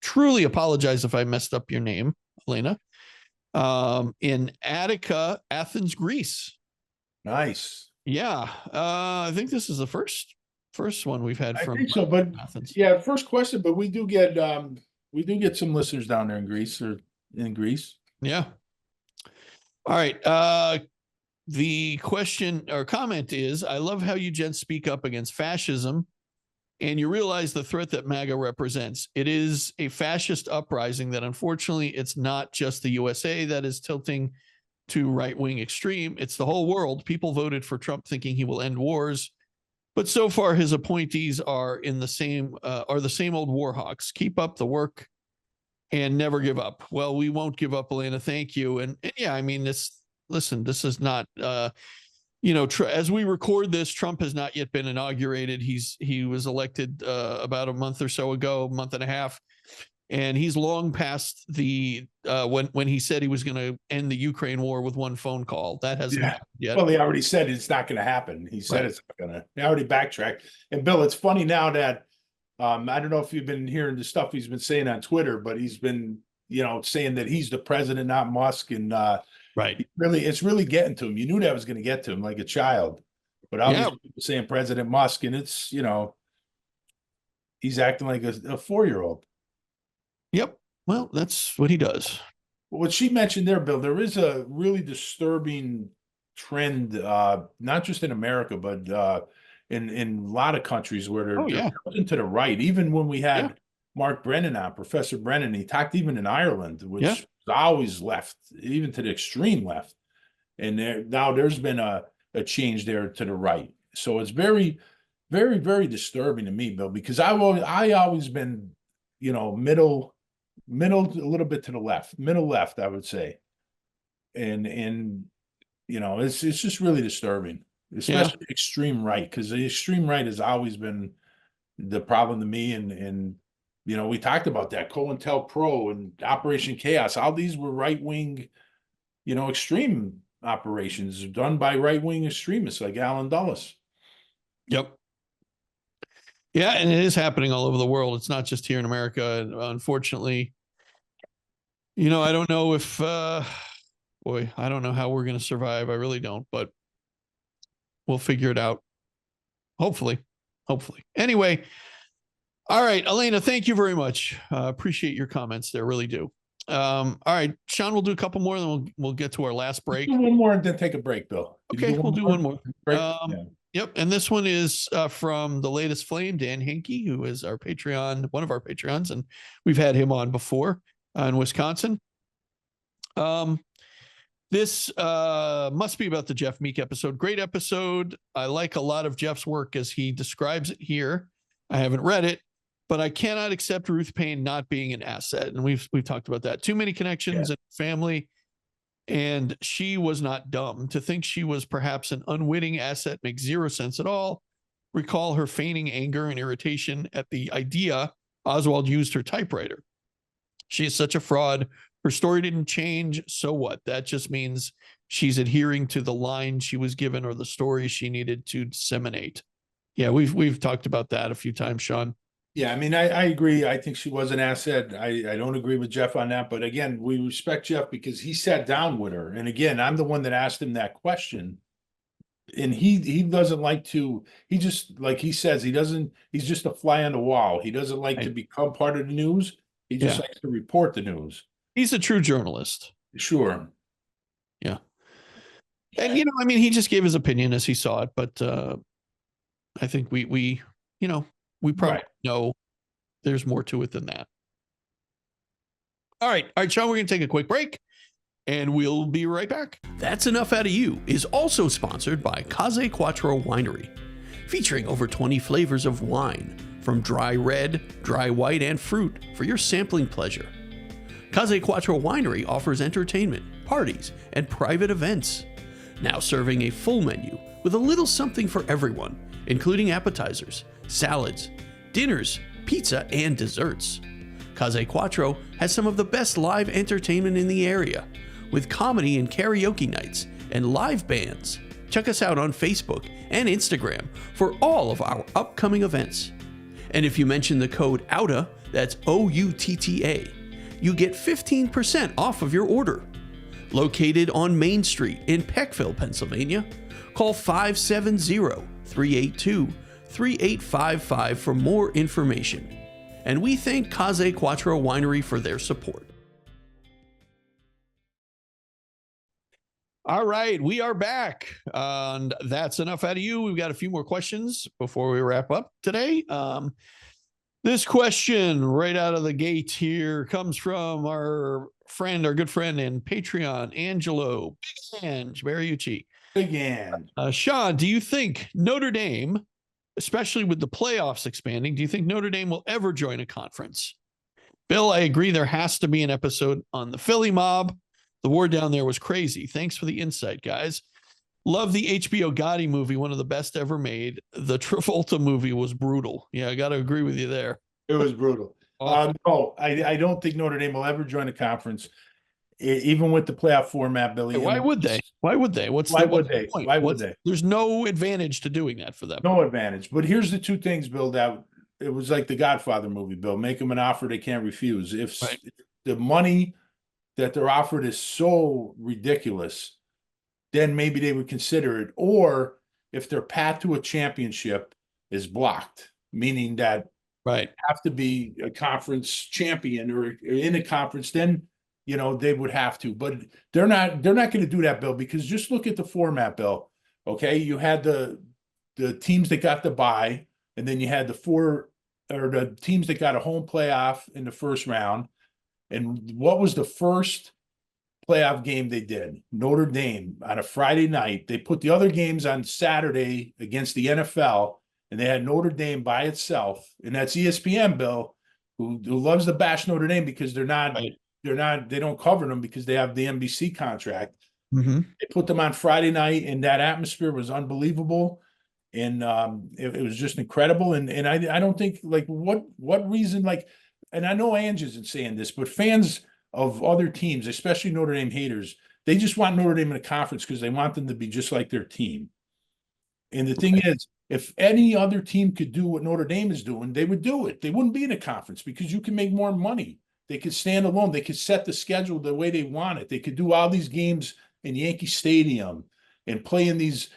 truly apologize if I messed up your name, Elena. In Attica, Athens, Greece. Nice. Yeah. I think this is the first one we've had from. I think so, but Athens. Yeah, first question, but we do get some listeners down there in Greece or in Greece. Yeah. All right. The question or comment is, I love how you gents speak up against fascism and you realize the threat that MAGA represents. It is a fascist uprising that unfortunately it's not just the USA that is tilting to right-wing extreme. It's the whole world. People voted for Trump thinking he will end wars. But so far, his appointees are the same old war hawks. Keep up the work and never give up. Well, we won't give up, Elena. Thank you. And yeah, I mean, this is not, as we record this, Trump has not yet been inaugurated. He was elected about a month or so ago, month and a half. And he's long past the when he said he was going to end the Ukraine war with one phone call. That hasn't happened yet. Well, he already said it's not going to happen. He said it's not going to. He already backtracked. And Bill, it's funny now that I don't know if you've been hearing the stuff he's been saying on Twitter, but he's been saying that he's the president, not Musk, and it's really getting to him. You knew that was going to get to him like a child, but obviously people saying President Musk, and it's he's acting like a 4-year-old. Yep. Well, that's what he does. What she mentioned there, Bill, there is a really disturbing trend, not just in America, but in a lot of countries where they're to the right. Even when we had Mark Brennan on, Professor Brennan, he talked even in Ireland, which was always left, even to the extreme left. And now there's been a change there to the right. So it's very, very, very disturbing to me, Bill, because I always been, middle, a little bit to the left, middle left, I would say. And it's just really disturbing, especially extreme right, because the extreme right has always been the problem to me. And we talked about that, COINTELPRO and Operation Chaos. All these were right-wing, extreme operations done by right-wing extremists like Alan Dulles. Yep. Yeah, and it is happening all over the world. It's not just here in America. Unfortunately, I don't know if, I don't know how we're going to survive. I really don't, but we'll figure it out. Hopefully. Anyway, all right, Elena, thank you very much. Appreciate your comments there. Really do. All right, Sean, we'll do a couple more, then we'll get to our last break. One more and then take a break, Bill. Okay, we'll do one more. Break? Yep. And this one is from the latest flame, Dan Henke, who is our Patreon, one of our Patreons, and we've had him on before in Wisconsin. This must be about the Jeff Meek episode. Great episode. I like a lot of Jeff's work as he describes it here. I haven't read it, but I cannot accept Ruth Payne not being an asset. And we've talked about that. Too many connections and family. And she was not dumb. To think she was perhaps an unwitting asset makes zero sense at all. Recall her feigning anger and irritation at the idea Oswald used her typewriter. She is such a fraud. Her story didn't change. So what? That just means she's adhering to the line she was given or the story she needed to disseminate. Yeah, we've talked about that a few times, Sean. Yeah, I mean, I agree. I think she was an asset. I don't agree with Jeff on that. But again, we respect Jeff because he sat down with her. And again, I'm the one that asked him that question. And he doesn't like to, he just, like he says, he's just a fly on the wall. He doesn't like to become part of the news. He just likes to report the news. He's a true journalist. Sure. Yeah. And, he just gave his opinion as he saw it. But I think we probably know there's more to it than that. All right, Sean, we're going to take a quick break, and we'll be right back. That's Enough Out of You is also sponsored by Case Quattro Winery, featuring over 20 flavors of wine, from dry red, dry white, and fruit for your sampling pleasure. Case Quattro Winery offers entertainment, parties, and private events. Now serving a full menu with a little something for everyone, including appetizers, salads, dinners, pizza, and desserts. Case Quattro has some of the best live entertainment in the area, with comedy and karaoke nights and live bands. Check us out on Facebook and Instagram for all of our upcoming events. And if you mention the code OUTA, that's OUTTA, you get 15% off of your order. Located on Main Street in Peckville, Pennsylvania, call 570-382-3855 for more information. And we thank Case Quattro Winery for their support. All right, we are back. And that's Enough Out of You. We've got a few more questions before we wrap up today. This question right out of the gate here comes from our friend, our good friend, and Patreon, Angelo, Big Ange, Mariucci. Big Ange. Sean, do you think Notre Dame, especially with the playoffs expanding, do you think Notre Dame will ever join a conference? Bill, I agree. There has to be an episode on the Philly mob. The war down there was crazy. Thanks for the insight, guys. Love the HBO Gotti movie, one of the best ever made. The Travolta movie was brutal. Yeah, I got to agree with you there. It was brutal. No, I don't think Notre Dame will ever join a conference, even with the playoff format, Billy. Why would they? Why would they? Why would they? Why would they? There's no advantage to doing that for them. No advantage. But here's the two things, Bill, that it was like the Godfather movie, Bill. Make them an offer they can't refuse. If the money that they're offered is so ridiculous, then maybe they would consider it. Or if their path to a championship is blocked, meaning that have to be a conference champion or in a conference, then they would have to. But they're not going to do that, Bill, because just look at the format, Bill. Okay, you had the teams that got the bye, and then you had the teams that got a home playoff in the first round. And what was the first playoff game they did? Notre Dame on a Friday night. They put the other games on Saturday against the NFL, and they had Notre Dame by itself. And that's ESPN, Bill, who loves to bash Notre Dame because they don't cover them because they have the NBC contract. Mm-hmm. They put them on Friday night, and that atmosphere was unbelievable. And it was just incredible. And I don't think, like, what reason, and I know Ange isn't saying this, but fans of other teams, especially Notre Dame haters, they just want Notre Dame in a conference because they want them to be just like their team. And the thing is, if any other team could do what Notre Dame is doing, they would do it. They wouldn't be in a conference because you can make more money. They could stand alone. They could set the schedule the way they want it. They could do all these games in Yankee Stadium and play in these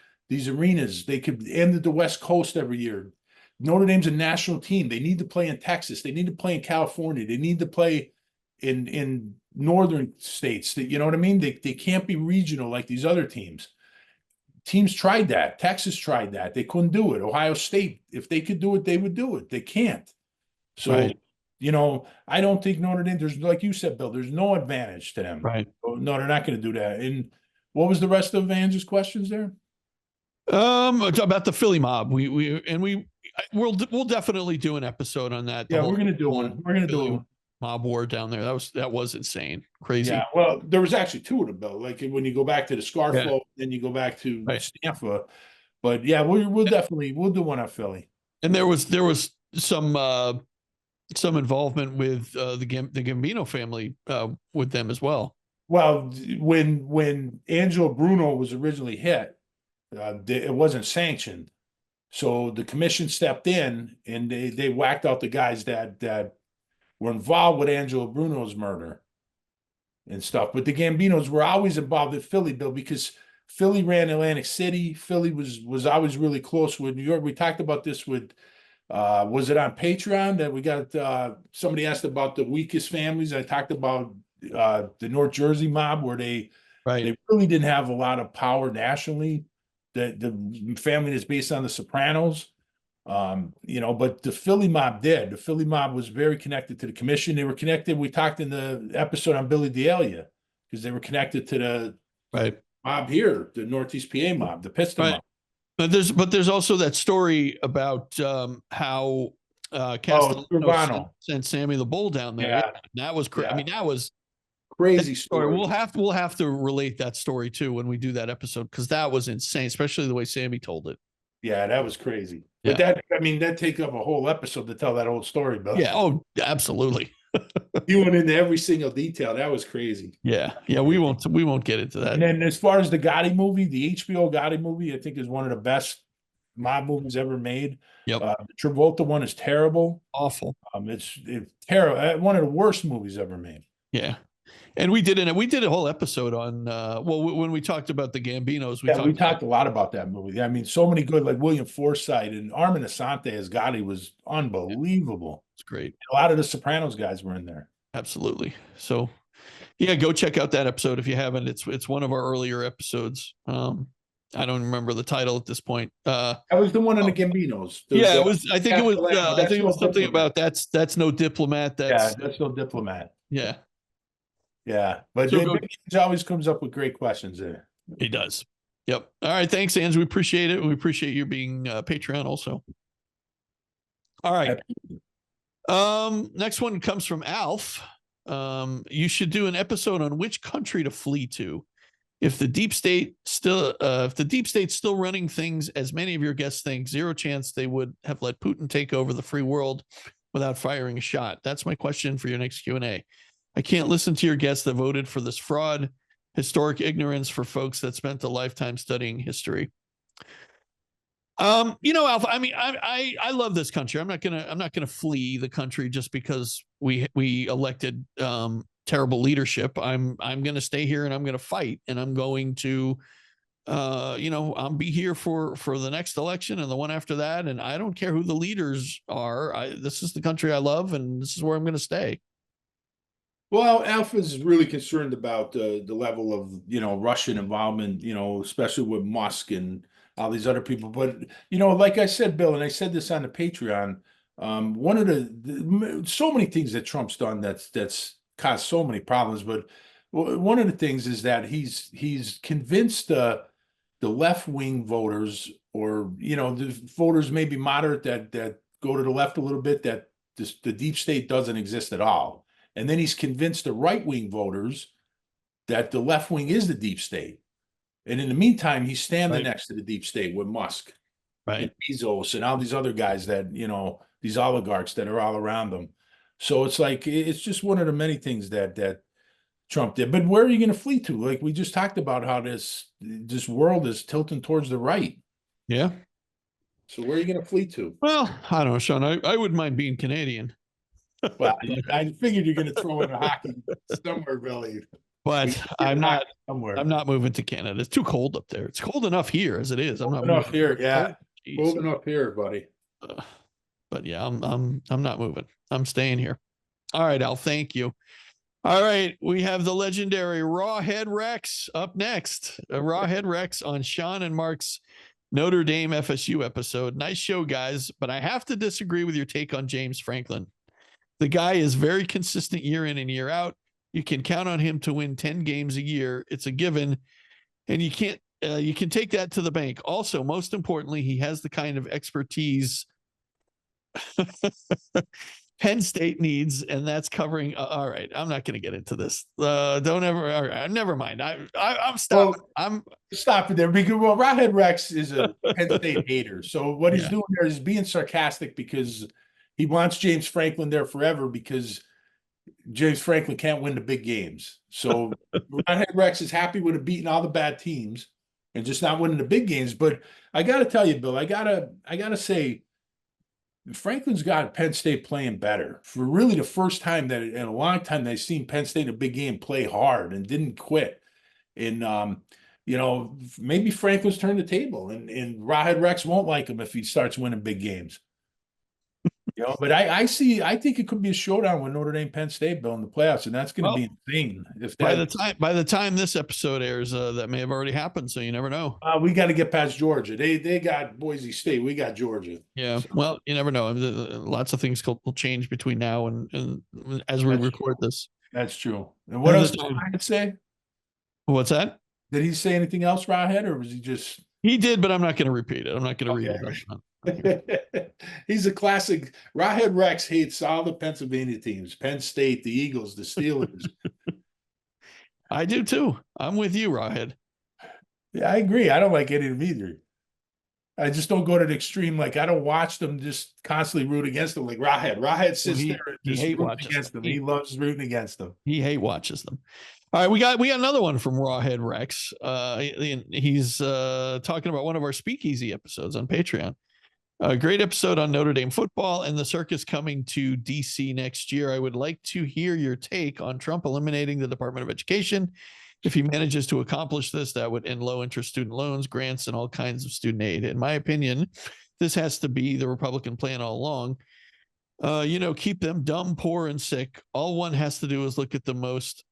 arenas. They could end at the West Coast every year. Notre Dame's a national team. They need to play in Texas. They need to play in California. They need to play in northern states. You know what I mean? They can't be regional like these other teams. Teams tried that. Texas tried that. They couldn't do it. Ohio State, if they could do it, they would do it. They can't. So, I don't think Notre Dame, there's, like you said, Bill, there's no advantage to them. Right. No, they're not going to do that. And what was the rest of Ange's questions there? About the Philly mob. We'll definitely do an episode on that. Yeah, we're going to do one. We're going to do one. Mob war down there. That was insane. Crazy. Yeah. Well, there was actually two of them, though. Like when you go back to the Scarfo, then you go back to Stanfort. But yeah, we'll do one on Philly. And there was some involvement with the Gambino family with them as well. Well, when Angelo Bruno was originally hit, it wasn't sanctioned, so the commission stepped in and they whacked out the guys that were involved with Angelo Bruno's murder and stuff. But the Gambinos were always involved in Philly, Bill, because Philly ran Atlantic City. Philly was always really close with New York. We talked about this with, was it on Patreon that we got, somebody asked about the weakest families. I talked about the North Jersey mob where they really didn't have a lot of power nationally. The family is based on the Sopranos. But the Philly mob did. The Philly mob was very connected to the commission. They were connected. We talked in the episode on Billy D'Elia because they were connected to the mob here, the Northeast PA mob, the Piston mob. But there's also that story about how Castellano sent Sammy the Bull down there. Yeah. That was crazy. I mean, that was crazy story. We'll have to relate that story too when we do that episode because that was insane, especially the way Sammy told it. Yeah, that was crazy. But that takes up a whole episode to tell that whole story, Bill. Yeah, absolutely. You went into every single detail. That was crazy. Yeah, we won't get into that. And then as far as the Gotti movie, the HBO Gotti movie, I think is one of the best mob movies ever made. Yep. The Travolta one is terrible. Awful. It's terrible. One of the worst movies ever made. Yeah. And we did a whole episode on when we talked about the Gambinos. We talked a lot about that movie. I mean, so many good, like William Forsythe and Armin Asante as Gotti was unbelievable. It's great. A lot of the Sopranos guys were in there. Absolutely. So, yeah, go check out that episode if you haven't. It's one of our earlier episodes. I don't remember the title at this point. That was the one on the Gambinos. It was. I think it was something about that's no diplomat. That's no diplomat. Yeah. Yeah, but So Big Ange always comes up with great questions there. He does. Yep. All right. Thanks, Ange. We appreciate it. We appreciate you being Patreon also. All right. Next one comes from Alf. You should do an episode on which country to flee to. If the deep state state's still running things, as many of your guests think, zero chance they would have let Putin take over the free world without firing a shot. That's my question for your next Q&A. I can't listen to your guests that voted for this fraud, historic ignorance for folks that spent a lifetime studying history. Alpha, I mean, I love this country. I'm not gonna flee the country just because we elected terrible leadership. I'm gonna stay here and I'm gonna fight, and I'm going to I'll be here for the next election and the one after that, and I don't care who the leaders are. This is the country I love, and this is where I'm gonna stay. Well, Alpha is really concerned about the level of, Russian involvement, especially with Musk and all these other people. But, like I said, Bill, and I said this on the Patreon, one of so many things that Trump's done that's caused so many problems. But one of the things is that he's convinced the left-wing voters, or, the voters maybe moderate that go to the left a little bit, that the deep state doesn't exist at all. And then he's convinced the right-wing voters that the left wing is the deep state. And in the meantime, he's standing next to the deep state with Musk, and Bezos, and all these other guys that, these oligarchs that are all around them. So it's like, it's just one of the many things that Trump did. But where are you going to flee to? Like we just talked about how this world is tilting towards the right. Yeah. So where are you going to flee to? Well, I don't know, Sean. I wouldn't mind being Canadian. Well, I figured you're going to throw in a hockey somewhere, Billy. But I'm not somewhere. I'm not moving to Canada. It's too cold up there. It's cold enough here as it is. I'm not moving up here. Yeah. Moving up here, buddy. But yeah, I'm not moving. I'm staying here. All right, Al. Thank you. All right, we have the legendary RawHead Rex up next. RawHead Rex on Sean and Mark's Notre Dame FSU episode. Nice show, guys, but I have to disagree with your take on James Franklin. The guy is very consistent year in and year out. You can count on him to win 10 games a year. It's a given, and you can take that to the bank. Also, most importantly, he has the kind of expertise Penn State needs, and that's covering. All right, I'm not going to get into this. Don't ever. All right, never mind. I'm stopping. Well, I'm stopping there because RawHead Rex is a Penn State hater. So what he's doing there is being sarcastic because he wants James Franklin there forever because James Franklin can't win the big games. So RawHead Rex is happy with beating all the bad teams and just not winning the big games. But I got to tell you, Bill, I gotta say, Franklin's got Penn State playing better for really the first time that in a long time they've seen Penn State in a big game play hard and didn't quit. And maybe Franklin's turned the table, and RawHead Rex won't like him if he starts winning big games. But I think it could be a showdown with Notre Dame Penn State, Bill, in the playoffs, and that's going to be insane. By the time this episode airs, that may have already happened, so you never know. We got to get past Georgia. They got Boise State. We got Georgia. Yeah. So. Well, you never know. Lots of things will change between now and as we record this. That's true. And what else did RawHead say? What's that? Did he say anything else, RawHead, or was he just? He did, but I'm not going to repeat it. I'm not going to read it. He's a classic. RawHead Rex hates all the Pennsylvania teams: Penn State, the Eagles, the Steelers. I do too. I'm with you, RawHead. Yeah, I agree. I don't like any of them either. I just don't go to the extreme. Like I don't watch them just constantly root against them. Like RawHead. RawHead sits there and just roots against them. He loves rooting against them. He hate watches them. All right, we got another one from RawHead Rex. He's talking about one of our speakeasy episodes on Patreon. A great episode on Notre Dame football and the circus coming to DC next year. I would like to hear your take on Trump eliminating the Department of Education. If he manages to accomplish this, that would end low-interest student loans, grants, and all kinds of student aid. In my opinion, this has to be the Republican plan all along. Keep them dumb, poor, and sick. All one has to do is look at the most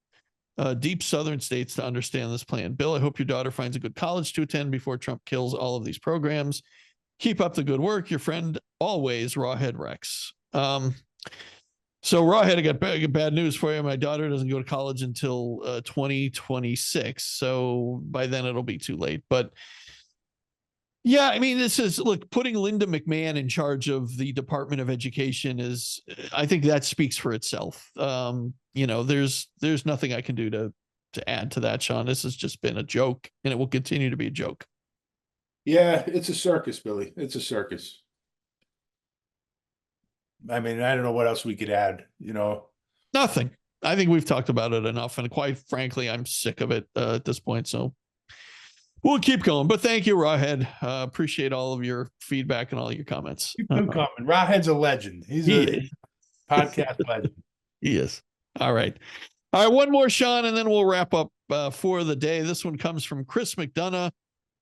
deep southern states to understand this plan. Bill, I hope your daughter finds a good college to attend before Trump kills all of these programs. Keep up the good work. Your friend always, RawHead Rex. So RawHead, I got bad news for you. My daughter doesn't go to college until 2026. So by then it'll be too late. But yeah, I mean, look, putting Linda McMahon in charge of the Department of Education is, I think that speaks for itself. There's nothing I can do to add to that, Sean. This has just been a joke, and it will continue to be a joke. Yeah, it's a circus, Billy. It's a circus. I mean, I don't know what else we could add, Nothing. I think we've talked about it enough, and quite frankly, I'm sick of it at this point. So we'll keep going. But thank you, RawHead. Appreciate all of your feedback and all your comments. Keep them coming. RawHead's a legend. He's a podcast legend. He is. All right. One more, Sean, and then we'll wrap up for the day. This one comes from Chris McDonough.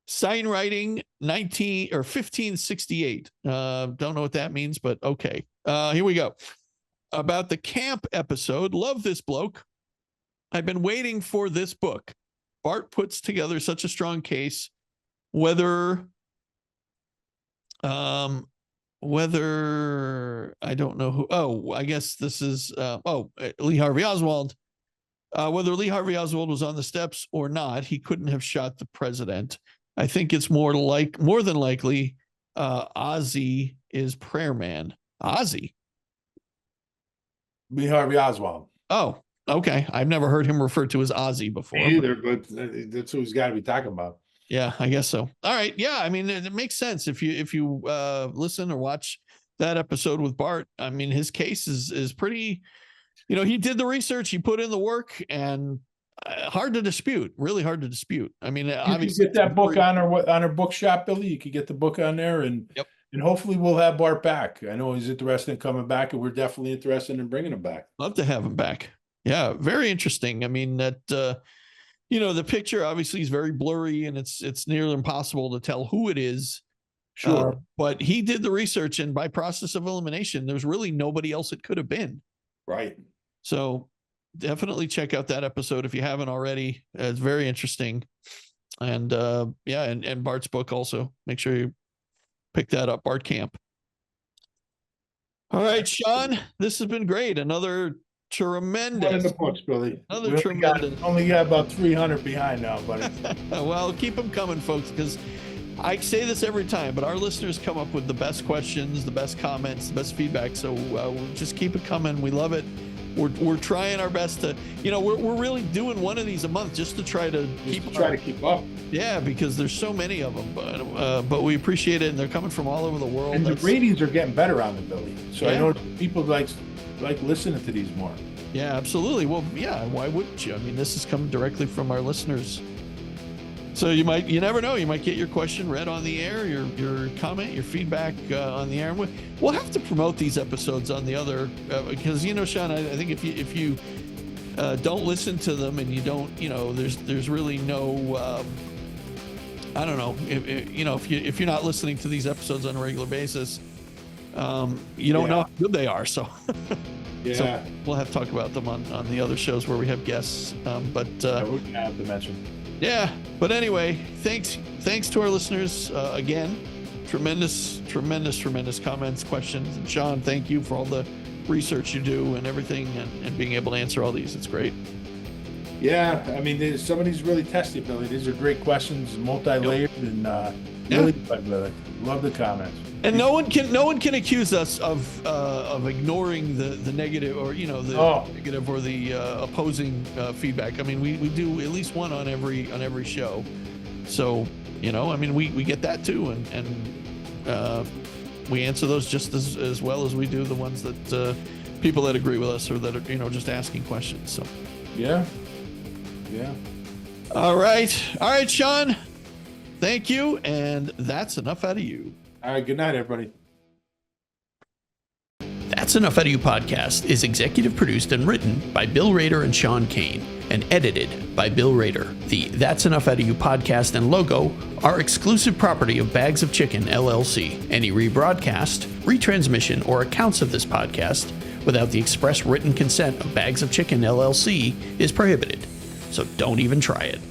Sign writing 1568. Don't know what that means, but okay. Here we go. About the camp episode. Love this bloke. I've been waiting for this book. Bart puts together such a strong case. Whether I don't know who. Oh, I guess this is Lee Harvey Oswald. Whether Lee Harvey Oswald was on the steps or not, he couldn't have shot the president. I think it's more than likely Ozzy is prayer man. Ozzy? Lee Harvey Oswald. Oh, okay. I've never heard him referred to as Ozzy before. Me either, but that's who he's got to be talking about. Yeah, I guess so. All right. Yeah, I mean, it makes sense if you listen or watch that episode with Bart. I mean, his case is pretty, he did the research, he put in the work, and hard to dispute. Really hard to dispute. I mean, obviously, you can get that book on our bookshop, Billy. You could get the book on there, and hopefully we'll have Bart back. I know he's interested in coming back, and we're definitely interested in bringing him back. Love to have him back. Yeah, very interesting. I mean, that the picture obviously is very blurry, and it's nearly impossible to tell who it is. Sure, but he did the research, and by process of elimination, there's really nobody else it could have been. Right. So definitely check out that episode if you haven't already. It's very interesting. And and Bart's book also. Make sure you pick that up, Bart Camp. All right, Sean, this has been great. Another tremendous. In the books, Billy. Another tremendous. Only got about 300 behind now, buddy. Well, keep them coming, folks, because I say this every time, but our listeners come up with the best questions, the best comments, the best feedback. So we'll just keep it coming. We love it. We're trying our best to, we're really doing one of these a month just to try to keep up. Yeah, because there's so many of them, but we appreciate it, and they're coming from all over the world. And the ratings are getting better on the Billy. So I know people like listening to these more. Yeah, absolutely. Well, yeah, why wouldn't you? I mean, this is coming directly from our listeners. So you never know, you might get your question read on the air, your comment, your feedback on the air. And we'll have to promote these episodes on the other, because, Sean, I think if you don't listen to them and you don't, there's really no, I don't know, if you're not listening to these episodes on a regular basis, you don't know how good they are. So, so we'll have to talk about them on the other shows where we have guests. But we're gonna have to mention. Yeah, but anyway, thanks to our listeners again. Tremendous comments, questions. And Sean, thank you for all the research you do and everything, and being able to answer all these. It's great. Yeah, I mean, some of these really testy, Billy. These are great questions, multi-layered, and really fun, Billy. Love the comments. And no one can accuse us of ignoring the negative, or negative or the opposing feedback. I mean, we do at least one on every show. So we get that too, and we answer those just as well as we do the ones that people that agree with us, or that are just asking questions. So yeah. All right, Sean. Thank you, and that's enough out of you. All right, good night, everybody. That's Enough Out of You podcast is executive produced and written by Bill Rader and Sean Kane, and edited by Bill Rader. The That's Enough Out of You podcast and logo are exclusive property of Bags of Chicken, LLC. Any rebroadcast, retransmission, or accounts of this podcast without the express written consent of Bags of Chicken, LLC is prohibited. So don't even try it.